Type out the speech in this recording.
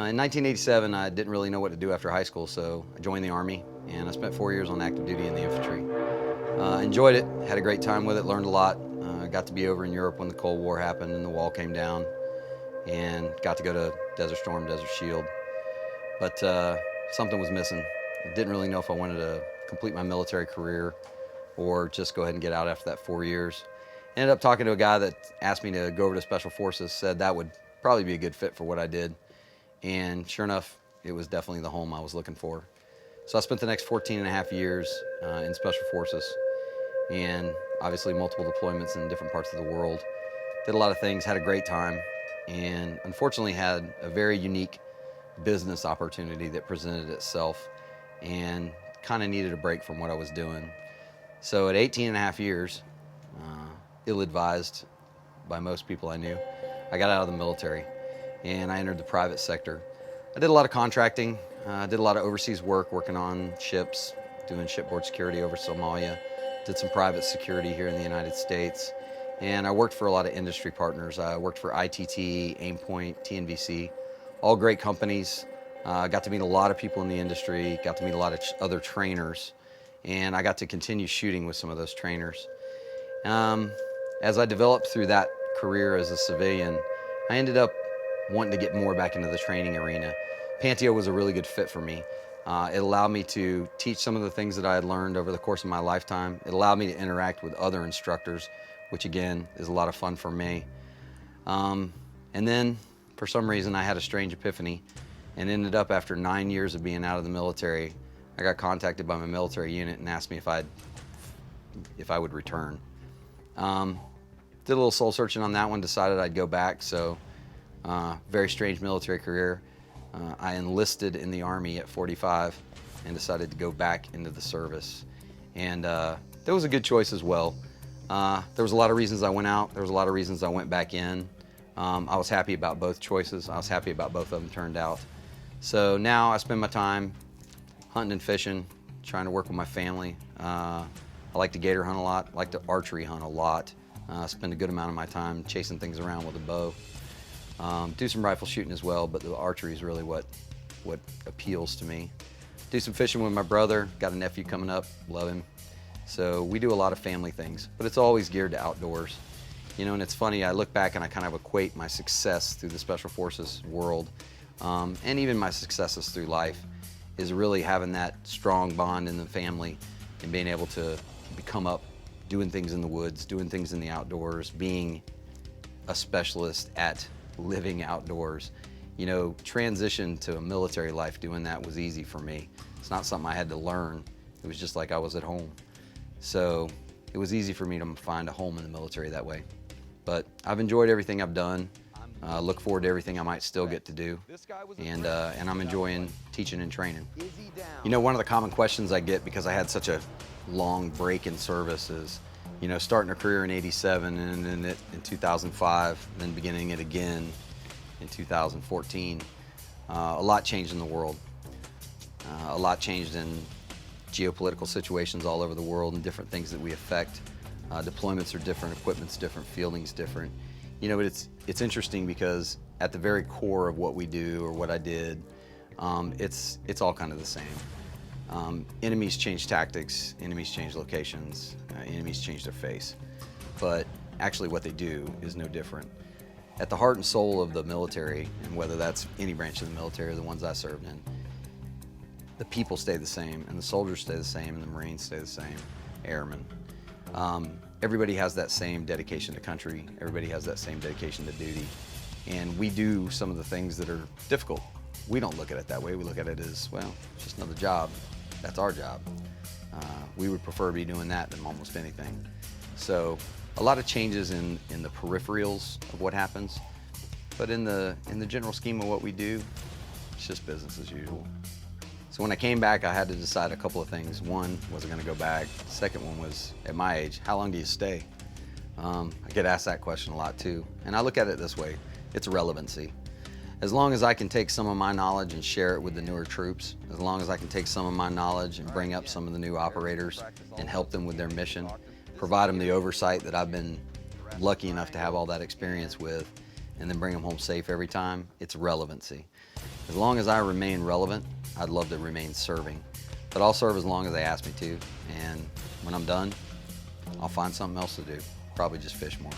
In 1987, I didn't really know what to do after high school, so I joined the Army, and I spent 4 years on active duty in the infantry. Enjoyed it, had a great time with it, learned a lot. Got to be over in Europe when the Cold War happened and the wall came down, and got to go to Desert Storm, Desert Shield. But something was missing. I didn't really know if I wanted to complete my military career or just go ahead and get out after that 4 years. Ended up talking to a guy that asked me to go over to Special Forces, said that would probably be a good fit for what I did. And sure enough, it was definitely the home I was looking for. So I spent the next 14 and a half years in Special Forces, and obviously multiple deployments in different parts of the world. Did a lot of things, had a great time, and unfortunately had a very unique business opportunity that presented itself and kind of needed a break from what I was doing. So at 18 and a half years, ill-advised by most people I knew, I got out of the military and I entered the private sector. I did a lot of contracting, did a lot of overseas work, working on ships, doing shipboard security over Somalia, did some private security here in the United States, and I worked for a lot of industry partners. I worked for ITT, Aimpoint, TNVC, all great companies. Got to meet a lot of people in the industry, got to meet a lot of other trainers, and I got to continue shooting with some of those trainers. As I developed through that career as a civilian, I ended up wanting to get more back into the training arena. Panteo was a really good fit for me. It allowed me to teach some of the things that I had learned over the course of my lifetime. It allowed me to interact with other instructors, which again is a lot of fun for me. And then for some reason I had a strange epiphany and ended up, after 9 years of being out of the military, I got contacted by my military unit and asked me if I would return. Did a little soul searching on that one, decided I'd go back. So very strange military career. I enlisted in the Army at 45 and decided to go back into the service. And that was a good choice as well. There was a lot of reasons I went out. There was a lot of reasons I went back in. I was happy about both choices. I was happy about both of them turned out. So now I spend my time hunting and fishing, trying to work with my family. I like to gator hunt a lot, I like to archery hunt a lot. Spend a good amount of my time chasing things around with a bow. Do some rifle shooting as well, but the archery is really what appeals to me. Do some fishing with my brother, got a nephew coming up, love him. So we do a lot of family things, but it's always geared to outdoors. You know, and it's funny, I look back and I kind of equate my success through the Special Forces world, and even my successes through life, is really having that strong bond in the family and being able to come up doing things in the woods, doing things in the outdoors, being a specialist at living outdoors. You know, transition to a military life, doing that was easy for me. It's not something I had to learn. It was just like I was at home. So it was easy for me to find a home in the military that way. But I've enjoyed everything I've done. Look forward to everything I might still get to do. And I'm enjoying teaching and training. You know, one of the common questions I get, because I had such a long break in service, is, you know, starting a career in '87 and then in 2005, and then beginning it again in 2014. A lot changed in the world. A lot changed in geopolitical situations all over the world and different things that we affect. Deployments are different, equipment's different, fielding's different. You know, but it's interesting because at the very core of what we do, or what I did, it's all kind of the same. Enemies change tactics, enemies change locations, enemies change their face. But actually what they do is no different. At the heart and soul of the military, and whether that's any branch of the military or the ones I served in, the people stay the same, and the soldiers stay the same, and the Marines stay the same, airmen. Everybody has that same dedication to country. Everybody has that same dedication to duty. And we do some of the things that are difficult. We don't look at it that way. We look at it as, well, it's just another job. That's our job. We would prefer to be doing that than almost anything. So a lot of changes in the peripherals of what happens. But in the general scheme of what we do, it's just business as usual. So when I came back, I had to decide a couple of things. One, was I going to go back? The second one was, at my age, how long do you stay? I get asked that question a lot too. And I look at it this way, it's relevancy. As long as I can take some of my knowledge and share it with the newer troops, as long as I can take some of my knowledge and bring up some of the new operators and help them with their mission, provide them the oversight that I've been lucky enough to have all that experience with, and then bring them home safe every time, it's relevancy. As long as I remain relevant, I'd love to remain serving. But I'll serve as long as they ask me to, and when I'm done, I'll find something else to do, probably just fish more.